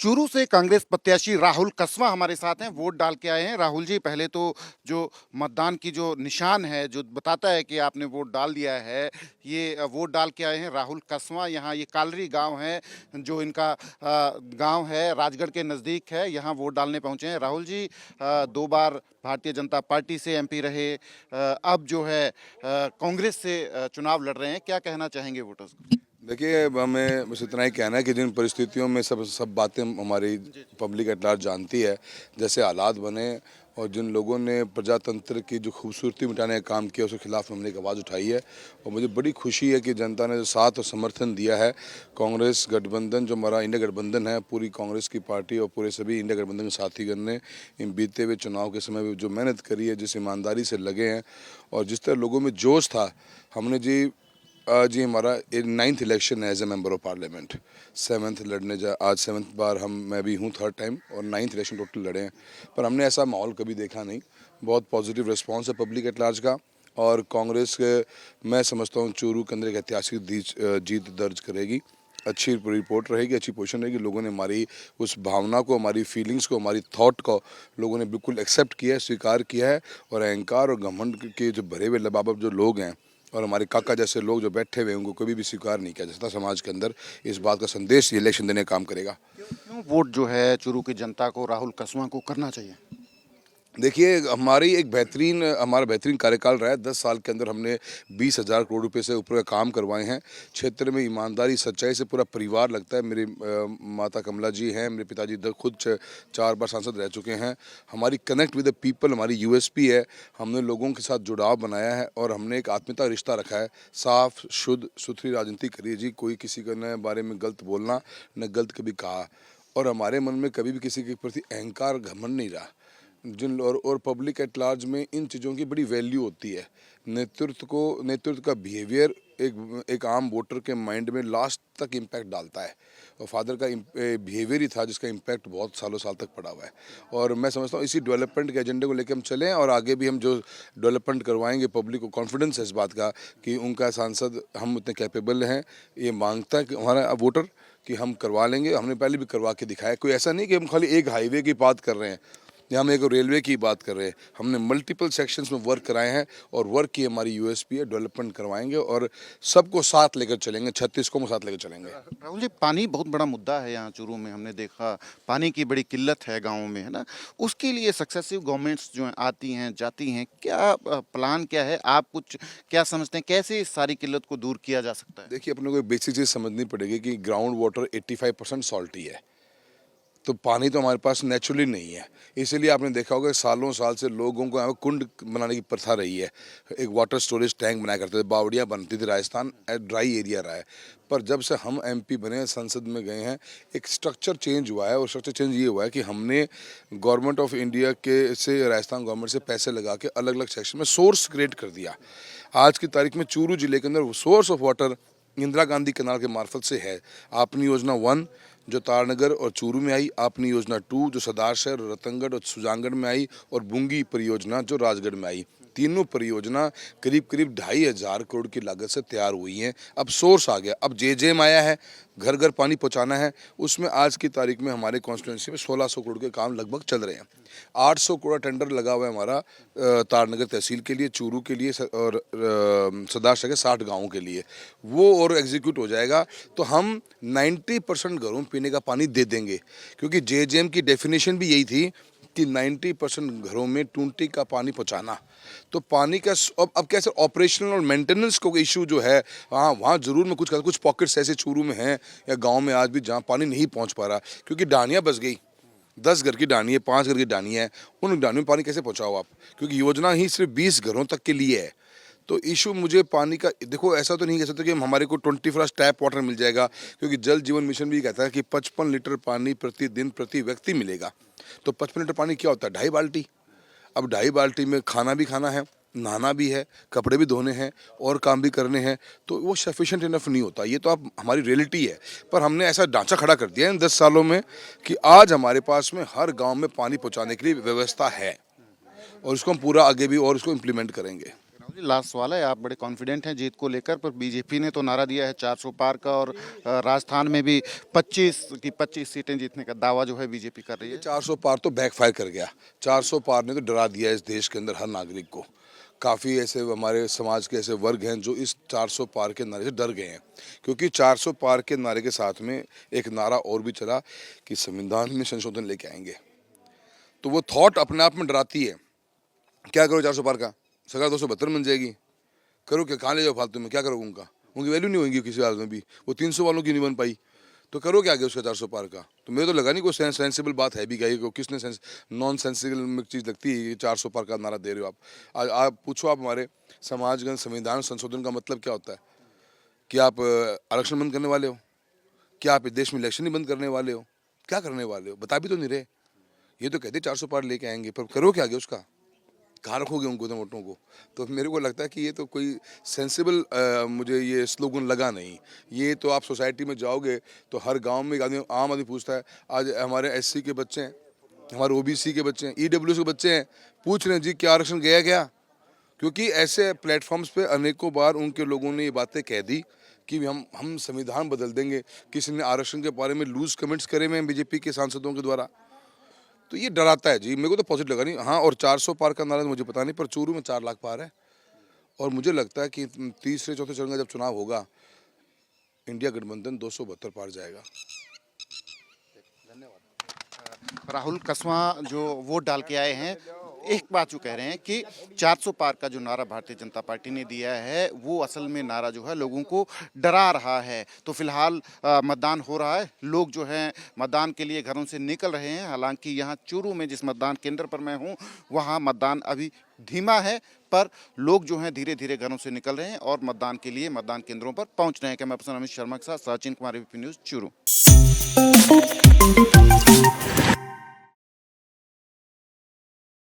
चूरू से कांग्रेस प्रत्याशी राहुल कसवां हमारे साथ हैं, वोट डाल के आए हैं। राहुल जी, पहले तो जो मतदान की जो निशान है, जो बताता है कि आपने वोट डाल दिया है, ये वोट डाल के आए हैं राहुल कसवां। यहाँ ये कालरी गांव है, जो इनका गांव है, राजगढ़ के नज़दीक है। यहाँ वोट डालने पहुंचे हैं। राहुल जी 2 बार भारतीय जनता पार्टी से एमपी रहे, अब जो है कांग्रेस से चुनाव लड़ रहे हैं। क्या कहना चाहेंगे वोटर्स को? देखिए, अब हमें बस इतना ही कहना है कि जिन परिस्थितियों में सब सब बातें हमारी पब्लिक एट लार्ज जानती है, जैसे हालात बने और जिन लोगों ने प्रजातंत्र की जो खूबसूरती मिटाने का काम किया, उसके खिलाफ हमने एक आवाज़ उठाई है। और मुझे बड़ी खुशी है कि जनता ने जो साथ और समर्थन दिया है, कांग्रेस गठबंधन जो हमारा इंडिया गठबंधन है, पूरी कांग्रेस की पार्टी और पूरे सभी इंडिया गठबंधन के साथीगण ने इन बीते हुए चुनाव के समय में जो मेहनत करी है, जिस ईमानदारी से लगे हैं और जिस तरह लोगों में जोश था। हमने जी हमारा 9th इलेक्शन है as a member of parliament. 7th लड़ने जा आज 7th बार मैं भी हूँ, 3rd टाइम, और 9th इलेक्शन टोटल लड़े हैं। पर हमने ऐसा माहौल कभी देखा नहीं। बहुत पॉजिटिव रिस्पांस है पब्लिक एट लार्ज का। और कांग्रेस के मैं समझता हूँ चूरू के अंदर एक ऐतिहासिक जीत दर्ज करेगी। अच्छी रिपोर्ट रहेगी, अच्छी पोजीशन रहेगी। लोगों ने हमारी उस भावना को, हमारी फीलिंग्स को, हमारी थॉट को लोगों ने बिल्कुल एक्सेप्ट किया है, स्वीकार किया है। और अहंकार और घमंड के जो भरे हुए लबालब जो लोग हैं और हमारे काका जैसे लोग जो बैठे हुए हैं, उनको कभी भी स्वीकार नहीं किया जा सकता समाज के अंदर। इस बात का संदेश ये इलेक्शन देने का काम करेगा। क्यों वोट जो है चूरू की जनता को राहुल कसवां को करना चाहिए? देखिए, हमारा बेहतरीन कार्यकाल रहा है। 10 साल के अंदर हमने 20,000 करोड़ रुपए से ऊपर का काम करवाए हैं। क्षेत्र में ईमानदारी, सच्चाई से पूरा परिवार लगता है। मेरी माता कमला जी हैं, मेरे पिताजी खुद 4 बार सांसद रह चुके हैं। हमारी कनेक्ट विद द पीपल हमारी यूएसपी है। हमने लोगों के साथ जुड़ाव बनाया है और हमने एक आत्मीयता रिश्ता रखा है। साफ शुद्ध सुथरी राजनीति करिए जी। कोई किसी के न बारे में गलत बोलना, न गलत कभी कहा। और हमारे मन में कभी भी किसी के प्रति अहंकार, घमंड नहीं रहा। जिन और पब्लिक एट लार्ज में इन चीज़ों की बड़ी वैल्यू होती है। नेतृत्व का बिहेवियर एक आम वोटर के माइंड में लास्ट तक इम्पैक्ट डालता है। और फादर का बिहेवियर ही था जिसका इम्पैक्ट बहुत सालों साल तक पड़ा हुआ है। और मैं समझता हूँ इसी डेवलपमेंट के एजेंडे को लेकर हम चलें और आगे भी हम जो डेवलपमेंट करवाएंगे, पब्लिक को कॉन्फिडेंस है इस बात का कि उनका सांसद हम उतने कैपेबल हैं। ये मांगता है कि हमारा वोटर कि हम करवा लेंगे। हमने पहले भी करवा के दिखाया। कोई ऐसा नहीं कि हम खाली एक हाईवे की बात कर रहे हैं या हम एक रेलवे की बात कर रहे हैं। हमने मल्टीपल सेक्शंस में वर्क कराए हैं और वर्क की हमारी यूएसपी है। डेवलपमेंट करवाएंगे और सबको साथ लेकर चलेंगे, 36 को साथ लेकर चलेंगे। राहुल जी, पानी बहुत बड़ा मुद्दा है यहाँ चूरू में। हमने देखा पानी की बड़ी किल्लत है गाँव में, है ना? उसके लिए सक्सेसिव गवर्नमेंट्स जो हैं आती हैं जाती हैं, क्या प्लान क्या है? आप कुछ क्या समझते हैं, कैसे इस सारी किल्लत को दूर किया जा सकता है? देखिए, अपने को एक बेसिक चीज़ समझनी पड़ेगी कि ग्राउंड वाटर 85% सॉल्टी है। तो पानी तो हमारे पास नेचुरली नहीं है। इसीलिए आपने देखा होगा सालों साल से लोगों को यहाँ पे कुंड बनाने की प्रथा रही है। एक वाटर स्टोरेज टैंक बनाया करते थे, बावड़ियाँ बनती थी। राजस्थान ड्राई एरिया रहा है। पर जब से हम एमपी बने, संसद में गए हैं, एक स्ट्रक्चर चेंज हुआ है। और स्ट्रक्चर चेंज ये हुआ है कि हमने गवर्नमेंट ऑफ इंडिया के से राजस्थान गवर्नमेंट से पैसे लगा के अलग अलग सेक्शन में सोर्स क्रिएट कर दिया। आज की तारीख में चूरू जिले के अंदर source of water Indira Gandhi canal के मार्फत से है। आपनी योजना 1 जो तारनगर और चूरू में आई, आपनी योजना 2 जो सदार शहर, रतनगढ़ और सुजानगढ़ में आई, और बुंगी परियोजना जो राजगढ़ में आई। तीनों परियोजना करीब करीब 2,500 करोड़ की लागत से तैयार हुई हैं। अब सोर्स आ गया, अब जेजेम आया है, घर घर पानी पहुंचाना है। उसमें आज की तारीख में हमारे कॉन्स्टिट्यूंसी में 1600 करोड़ के काम लगभग चल रहे हैं। 800 करोड़ टेंडर लगा हुआ है हमारा तारनगर तहसील के लिए, चूरू के लिए और सदार शहर के 60 गाँवों के लिए। वो और एग्जीक्यूट हो जाएगा तो हम 90% घरों में पीने का पानी दे देंगे। क्योंकि जेजेएम की डेफिनेशन भी यही थी कि 90% घरों में टूटी का पानी पहुंचाना। तो पानी का अब कैसे ऑपरेशनल और मेंटेनेंस को इशू जो है, हाँ वहाँ ज़रूर मैं कुछ पॉकेट्स ऐसे चूरू में हैं या गांव में आज भी जहाँ पानी नहीं पहुँच पा रहा, क्योंकि डानियाँ बस गई। 10 घर की डानी है, 5 घर की डानी है, उन डानियों में पानी कैसे पहुँचाओ आप? क्योंकि योजना ही सिर्फ 20 घरों तक के लिए है। तो इशू मुझे पानी का, देखो ऐसा तो नहीं कह सकते कि हमारे को 24 टैप वाटर मिल जाएगा। क्योंकि जल जीवन मिशन भी कहता है कि 55 लीटर पानी प्रतिदिन प्रति व्यक्ति मिलेगा। तो 55 लीटर पानी क्या होता है? 2.5 बाल्टी। अब 2.5 बाल्टी में खाना भी खाना है, नहाना भी है, कपड़े भी धोने हैं और काम भी करने हैं। तो वो सफिशिएंट इनफ नहीं होता। ये तो आप हमारी रियलिटी है। पर हमने ऐसा ढांचा खड़ा कर दिया है इन 10 सालों में कि आज हमारे पास में हर गांव में पानी पहुंचाने के लिए व्यवस्था है। और इसको हम पूरा आगे भी और इसको इम्प्लीमेंट करेंगे। लास्ट सवाल है, आप बड़े कॉन्फिडेंट हैं जीत को लेकर, पर बीजेपी ने तो नारा दिया है 400 पार का, और राजस्थान में भी 25 की 25 सीटें जीतने का दावा जो है बीजेपी कर रही है। 400 पार तो बैकफायर कर गया। 400 पार ने तो डरा दिया इस देश के अंदर हर नागरिक को। काफ़ी ऐसे हमारे समाज के ऐसे वर्ग हैं जो इस 400 पार के नारे से डर गए हैं, क्योंकि 400 पार के नारे के साथ में एक नारा और भी चला कि संविधान में संशोधन लेके आएंगे। तो वो थॉट अपने आप में डराती है। क्या करो 400 पार का, सरकार 272 बन जाएगी, करो क्या, कहाँ ले जाओ फालतू में, क्या करो उनकी वैल्यू नहीं होगी किसी हाल में भी। वो 300 वालों की नहीं बन पाई, तो करो क्या आगे उसका 400 पार का। तो मेरे तो लगा नहीं कोई सेंसिबल बात है भी क्या, को किसने नॉन सेंसिबल चीज़ लगती है ये 400 पार का नारा दे रहे हो आप। आज आप पूछो, आप हमारे समाजगण संविधान संशोधन का मतलब क्या होता है? कि आप आरक्षण बंद करने वाले हो? क्या आप इस देश में इलेक्शन ही बंद करने वाले हो? क्या करने वाले हो, बता भी तो नहीं रहे। ये तो कहते 400 पार लेके आएंगे, पर करो क्या आगे उसका, कहाँ रखोगे उनको इतने वोटों को। तो मेरे को लगता है कि ये तो कोई सेंसिबल मुझे ये स्लोगन लगा नहीं। ये तो आप सोसाइटी में जाओगे तो हर गांव में एक आदमी, आम आदमी पूछता है, आज हमारे एससी के बच्चे हैं, हमारे ओबीसी के बच्चे हैं, ईडब्ल्यूएस के बच्चे हैं, पूछ रहे हैं जी क्या आरक्षण गया क्या? क्योंकि ऐसे प्लेटफॉर्म्स पे अनेकों बार उनके लोगों ने ये बातें कह दी कि हम संविधान बदल देंगे। किसी ने आरक्षण के बारे में लूज कमेंट्स करे हुए हैं बीजेपी के सांसदों के द्वारा। तो ये डराता है जी, मेरे को तो पॉजिटिव लगा नहीं। हाँ, और 400 पार का नारा मुझे पता नहीं, पर चूरू में 4 लाख पार है। और मुझे लगता है कि तीसरे चौथे चरण का जब चुनाव होगा, इंडिया गठबंधन 272 पार जाएगा। राहुल कसवां जो वोट डाल के आए हैं, एक बात जो कह रहे हैं कि 400 पार का जो नारा भारतीय जनता पार्टी ने दिया है, वो असल में नारा जो है लोगों को डरा रहा है। तो फिलहाल मतदान हो रहा है, लोग जो हैं मतदान के लिए घरों से निकल रहे हैं। हालांकि यहाँ चूरू में जिस मतदान केंद्र पर मैं हूँ, वहाँ मतदान अभी धीमा है, पर लोग जो हैं धीरे धीरे घरों से निकल रहे हैं और मतदान के लिए मतदान केंद्रों पर पहुँच रहे हैं। कैमरा पर्सन अमित शर्मा के साथ सचिन कुमार, एबीपी न्यूज़, चूरू।